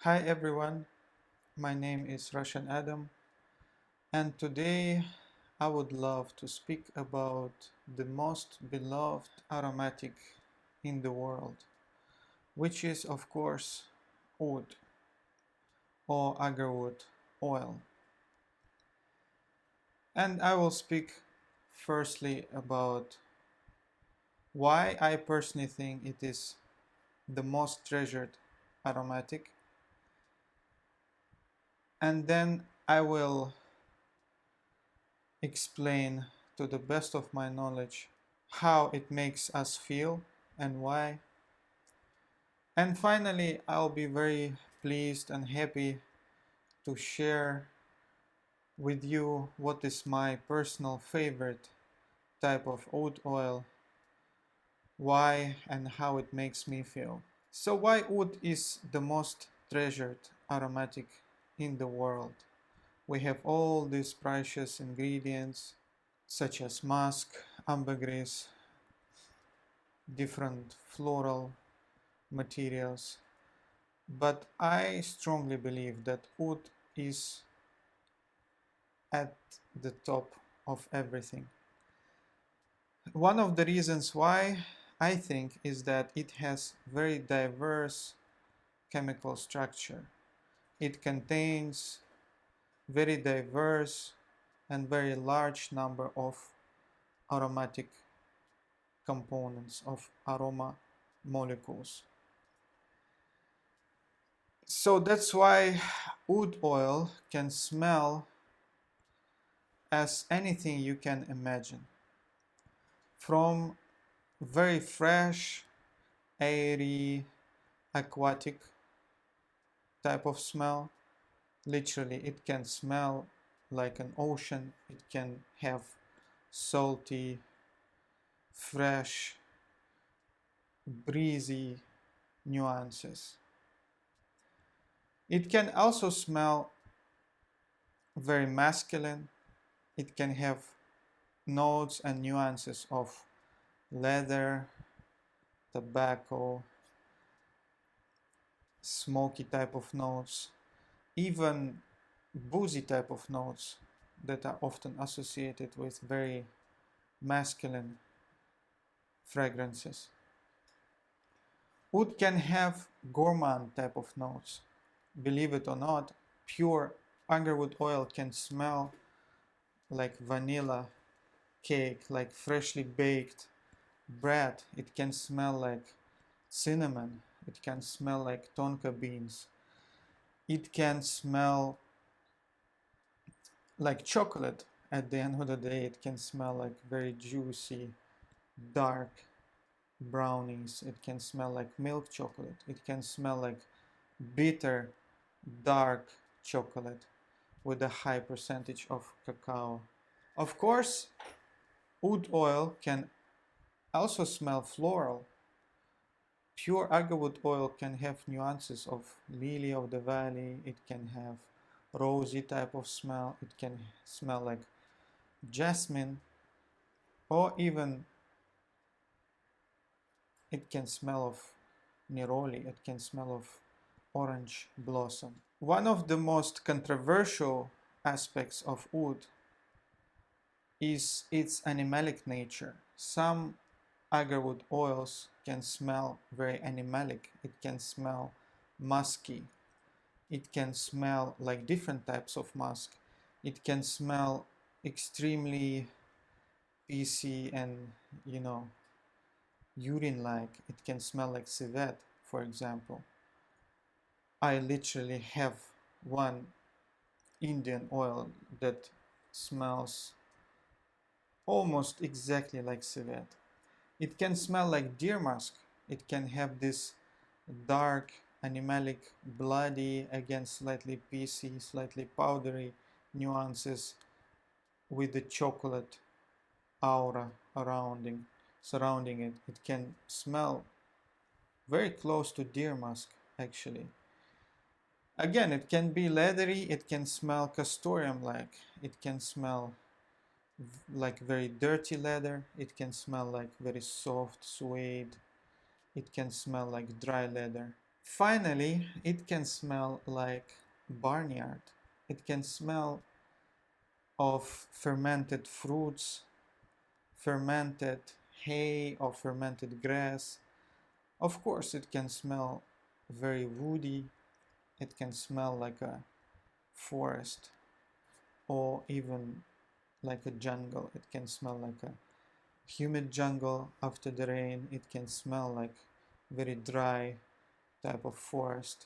Hi everyone, my name is Russian Adam, and today I would love to speak about the most beloved aromatic in the world, which is of course oud or agarwood oil. And I will speak firstly about why I personally think it is the most treasured aromatic, and then I will explain to the best of my knowledge how it makes us feel and why. And finally, I'll be very pleased and happy to share with you what is my personal favorite type of oud oil, why and how it makes me feel. So why oud is the most treasured aromatic in the world? We have all these precious ingredients such as musk, ambergris, different floral materials, but I strongly believe that oud is at the top of everything. One of the reasons why I think is that it has very diverse chemical structure. It contains very diverse and very large number of aromatic components, of aroma molecules. So that's why oud oil can smell as anything you can imagine. From very fresh, airy, aquatic type of smell. Literally, it can smell like an ocean. It can have salty, fresh, breezy nuances. It can also smell very masculine. It can have notes and nuances of leather, tobacco, smoky type of notes, even boozy type of notes that are often associated with very masculine fragrances. Oud can have gourmand type of notes. Believe it or not, pure agarwood oil can smell like vanilla cake, like freshly baked bread. It can smell like cinnamon. It can smell like tonka beans. It can smell like chocolate. At the end of the day, it can smell like very juicy, dark brownies. It can smell like milk chocolate. It can smell like bitter, dark chocolate with a high percentage of cacao. Of course, oud oil can also smell floral. Pure agarwood oil can have nuances of lily of the valley. It can have rosy type of smell. It can smell like jasmine, or even it can smell of neroli. It can smell of orange blossom. One of the most controversial aspects of oud is its animalic nature. Some agarwood oils can smell very animalic. It can smell musky. It can smell like different types of musk. It can smell extremely PC and, urine-like. It can smell like civet, for example. I literally have one Indian oil that smells almost exactly like civet. It can smell like deer musk. It can have this dark, animalic, bloody, again slightly PC, slightly powdery nuances with the chocolate aura surrounding it. It can smell very close to deer musk, actually. Again, it can be leathery, it can smell castoreum-like, it can smell like very dirty leather, it can smell like very soft suede, it can smell like dry leather. Finally, it can smell like barnyard. It can smell of fermented fruits, fermented hay or fermented grass. Of course, it can smell very woody. It can smell like a forest or even like a jungle. It can smell like a humid jungle after the rain. It can smell like very dry type of forest.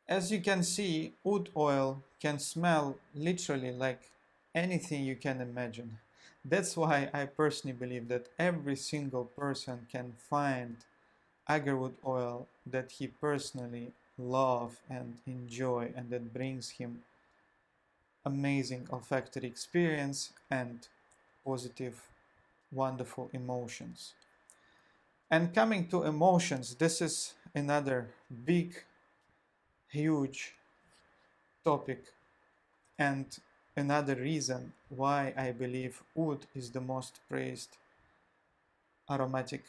As you can see, oud oil can smell literally like anything you can imagine. That's why I personally believe that every single person can find agarwood oil that he personally love and enjoy and that brings him amazing olfactory experience and positive, wonderful emotions. And coming to emotions, this is another big, huge topic and another reason why I believe oud is the most praised aromatic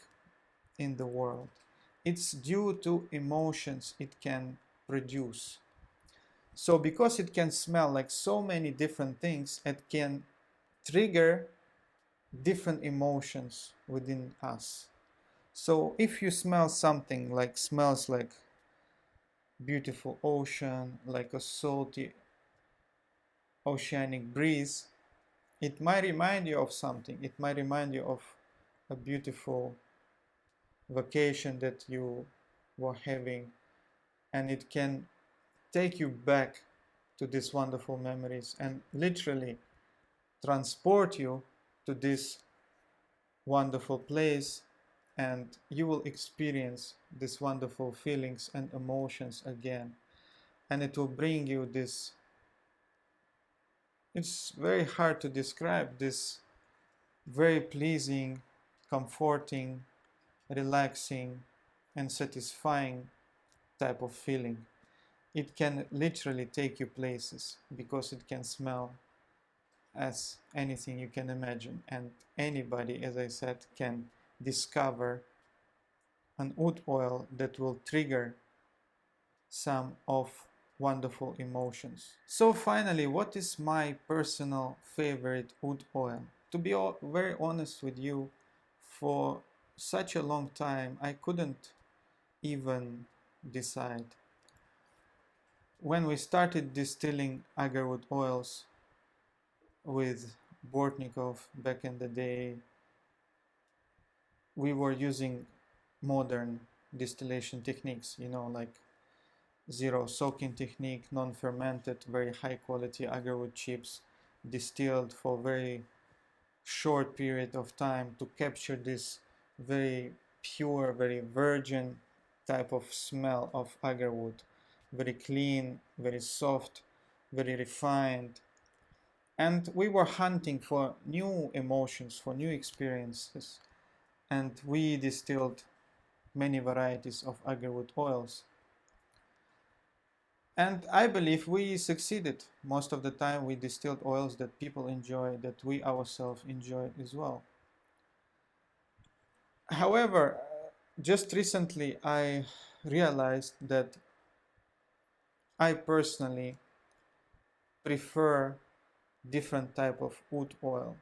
in the world. It's due to emotions it can produce. So because it can smell like so many different things, it can trigger different emotions within us. So if you smell something like smells like beautiful ocean, like a salty oceanic breeze, it might remind you of something. It might remind you of a beautiful vacation that you were having, and it can take you back to these wonderful memories and literally transport you to this wonderful place, and you will experience these wonderful feelings and emotions again, and it will bring you this, it's very hard to describe, this very pleasing, comforting, relaxing and satisfying type of feeling. It can literally take you places because it can smell as anything you can imagine, and anybody, as I said, can discover an oud oil that will trigger some of wonderful emotions. So finally, what is my personal favorite oud oil? To be very honest with you, for such a long time I couldn't even decide. When we started distilling agarwood oils with Bortnikov back in the day, we were using modern distillation techniques, like zero soaking technique, non-fermented, very high quality agarwood chips distilled for very short period of time to capture this very pure, very virgin type of smell of agarwood. Very clean, very soft, very refined. And we were hunting for new emotions, for new experiences. And we distilled many varieties of agarwood oils. And I believe we succeeded. Most of the time we distilled oils that people enjoy, that we ourselves enjoy as well. However, just recently I realized that I personally prefer different type of oud oil.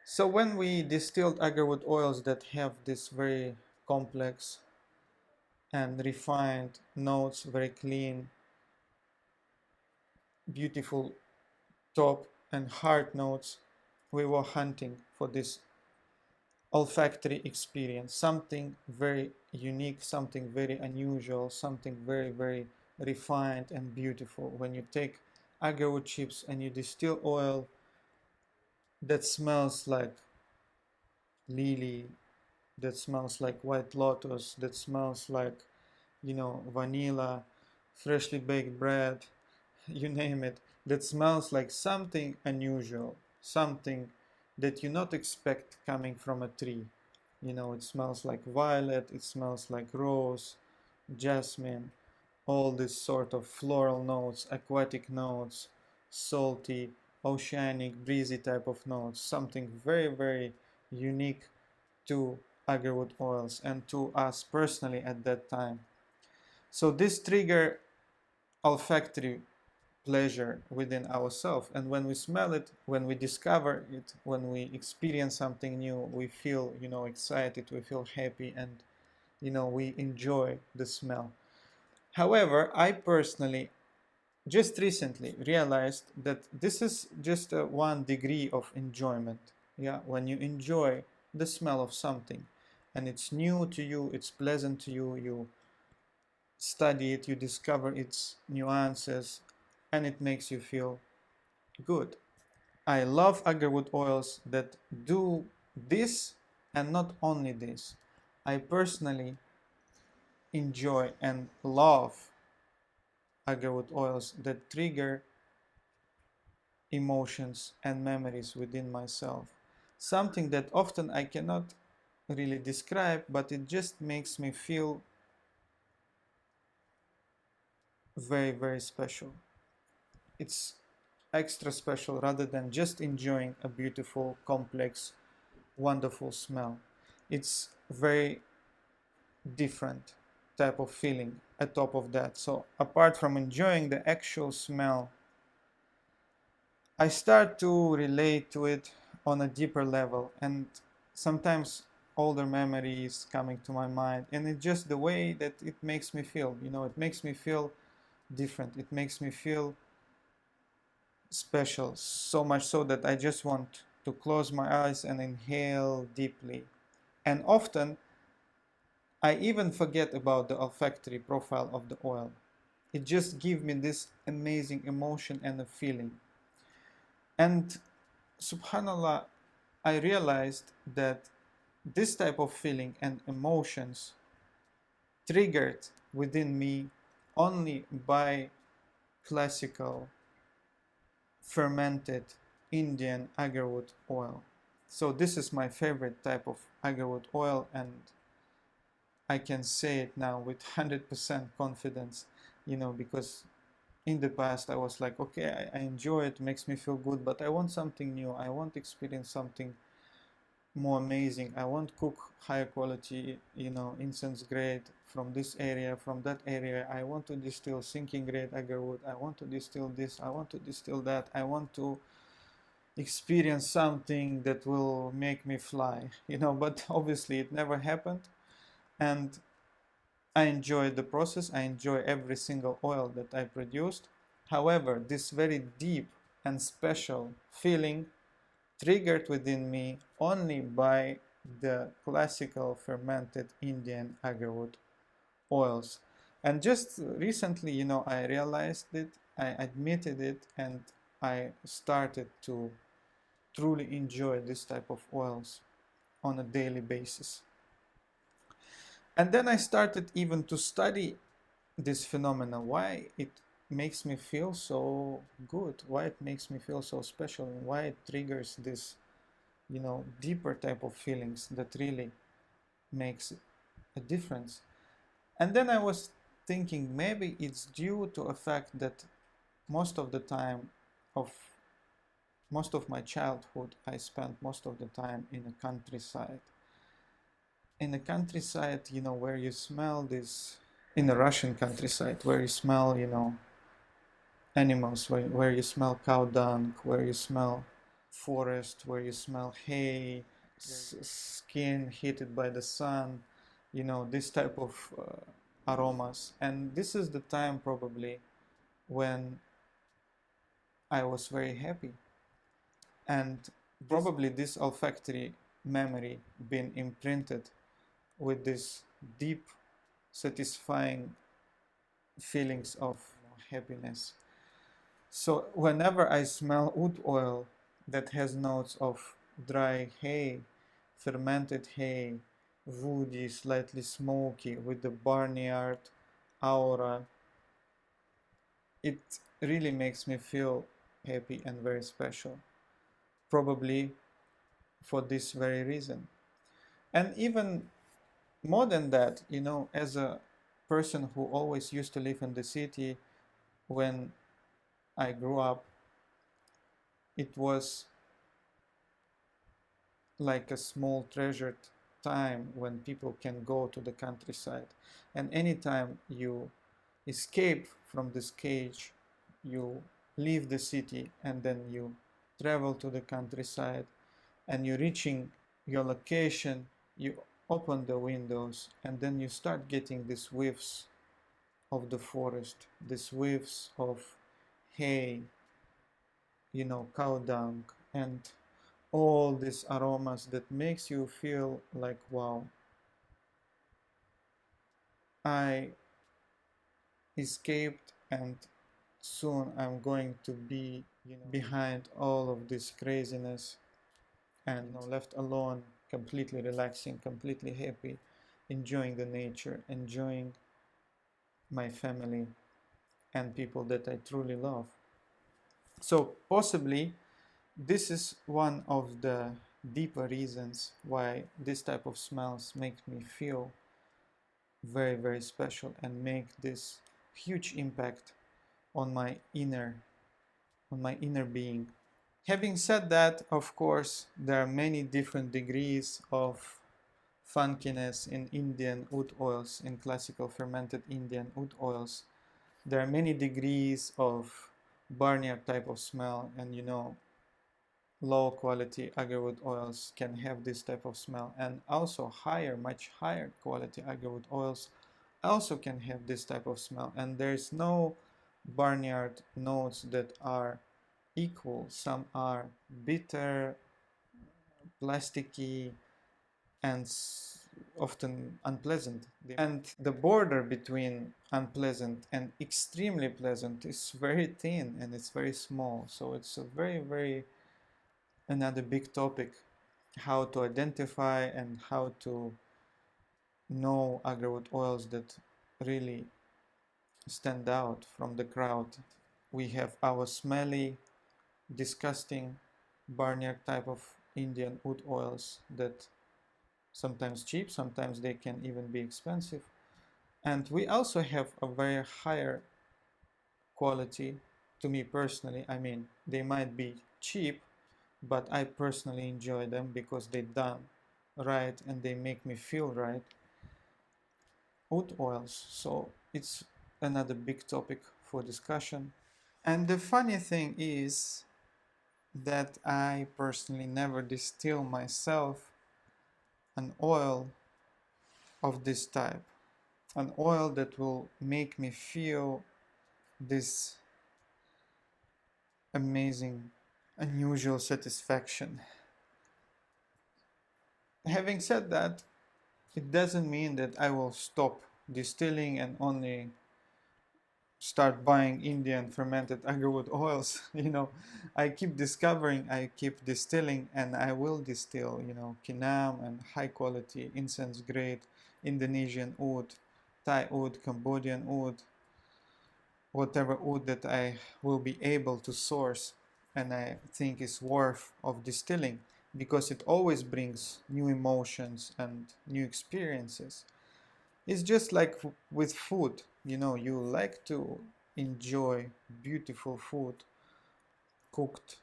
So when we distilled agarwood oils that have this very complex and refined notes, very clean, beautiful top and heart notes, we were hunting for this olfactory experience, something very unique, something very unusual, something very, very refined and beautiful. When you take agarwood chips and you distill oil that smells like lily, that smells like white lotus, that smells like, vanilla, freshly baked bread, you name it, that smells like something unusual, something that you not expect coming from a tree. It smells like violet, it smells like rose, jasmine, all this sort of floral notes, aquatic notes, salty, oceanic, breezy type of notes, something very, very unique to agarwood oils and to us personally at that time. So this trigger olfactory pleasure within ourselves, and when we smell it, when we discover it, when we experience something new, we feel, you know, excited, we feel happy, and, you know, we enjoy the smell. However, I personally just recently realized that this is just a 1 degree of enjoyment. Yeah, when you enjoy the smell of something and it's new to you, it's pleasant to you, you study it, you discover its nuances, and it makes you feel good. I love agarwood oils that do this, and not only this. I personally enjoy and love agarwood oils that trigger emotions and memories within myself. Something that often I cannot really describe, but it just makes me feel very, very special. It's extra special rather than just enjoying a beautiful, complex, wonderful smell. It's very different type of feeling at top of that. So apart from enjoying the actual smell, I start to relate to it on a deeper level, and sometimes older memories coming to my mind, and it's just the way that it makes me feel, you know, it makes me feel different, it makes me feel special, so much so that I just want to close my eyes and inhale deeply. And often I even forget about the olfactory profile of the oil. It just gives me this amazing emotion and a feeling. And subhanallah, I realized that this type of feeling and emotions triggered within me only by classical fermented Indian agarwood oil. So this is my favorite type of agarwood oil, and I can say it now with 100% confidence, you know, because in the past I was like, okay, I enjoy it, makes me feel good, but I want something new. I want to experience something more amazing. I want to cook higher quality, you know, incense grade from this area, from that area. I want to distill sinking grade agarwood. I want to distill this. I want to distill that. I want to experience something that will make me fly, you know, but obviously it never happened. And I enjoy the process. I enjoy every single oil that I produced. However, this very deep and special feeling triggered within me only by the classical fermented Indian agarwood oils. And just recently, you know, I realized it, I admitted it, and I started to truly enjoy this type of oils on a daily basis. And then I started even to study this phenomena, why it makes me feel so good, why it makes me feel so special, and why it triggers this, you know, deeper type of feelings that really makes a difference. And then I was thinking maybe it's due to a fact that most of the time of most of my childhood I spent most of the time in the countryside. In the countryside, you know, where you smell this, in the Russian countryside, where you smell, you know, animals, where you smell cow dung, where you smell forest, where you smell hay, skin heated by the sun, you know, this type of aromas. And this is the time probably when I was very happy. And probably this olfactory memory been imprinted with this deep, satisfying feelings of happiness. So whenever I smell oud oil that has notes of dry hay, fermented hay, woody, slightly smoky, with the barnyard aura, it really makes me feel happy and very special. Probably for this very reason. And even more than that, you know, as a person who always used to live in the city, when I grew up, it was like a small treasured time when people can go to the countryside. And anytime you escape from this cage, you leave the city, and then you travel to the countryside, and you're reaching your location, you open the windows, and then you start getting these whiffs of the forest, these whiffs of hay, cow dung, and all these aromas that makes you feel like, wow, I escaped, and soon I'm going to be behind all of this craziness, and left alone, completely relaxing, completely happy, enjoying the nature, enjoying my family and people that I truly love. So possibly this is one of the deeper reasons why this type of smells make me feel very, very special and make this huge impact on my inner being. Having said that, of course, there are many different degrees of funkiness in Indian oud oils, in classical fermented Indian oud oils. There are many degrees of barnyard type of smell, and low quality agarwood oils can have this type of smell, and also much higher quality agarwood oils also can have this type of smell. And there's no barnyard notes that are equal. Some are bitter, plasticky, and often unpleasant. And the border between unpleasant and extremely pleasant is very thin, and it's very small. So it's a very, very another big topic, how to identify and how to know agarwood oils that really stand out from the crowd. We have our smelly, disgusting barnyard type of Indian oud oils that sometimes cheap, sometimes they can even be expensive. And we also have a very higher quality, to me personally. I mean, they might be cheap, but I personally enjoy them because they done right and they make me feel right. Oud oils, so it's another big topic for discussion. And the funny thing is that I personally never distill myself an oil of this type, an oil that will make me feel this amazing, unusual satisfaction. Having said that, it doesn't mean that I will stop distilling and only start buying Indian fermented agarwood oils. I keep discovering, I keep distilling, and I will distill, Kinam and high quality incense grade Indonesian oud, Thai oud, Cambodian oud, whatever oud that I will be able to source and I think is worth of distilling, because it always brings new emotions and new experiences. It's just like with food, you like to enjoy beautiful food cooked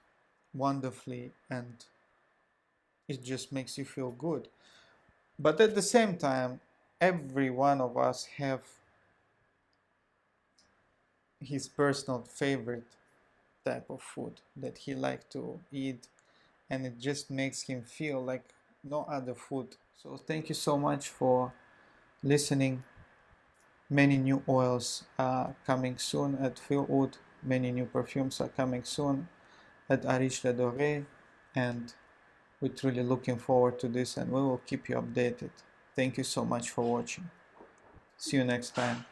wonderfully, and it just makes you feel good. But at the same time, every one of us have his personal favorite type of food that he like to eat, and it just makes him feel like no other food. So thank you so much for listening. Many new oils are coming soon at Feel Oud. Many new perfumes are coming soon at Areej Doré, and we're truly looking forward to this, and we will keep you updated. Thank you so much for watching. See you next time.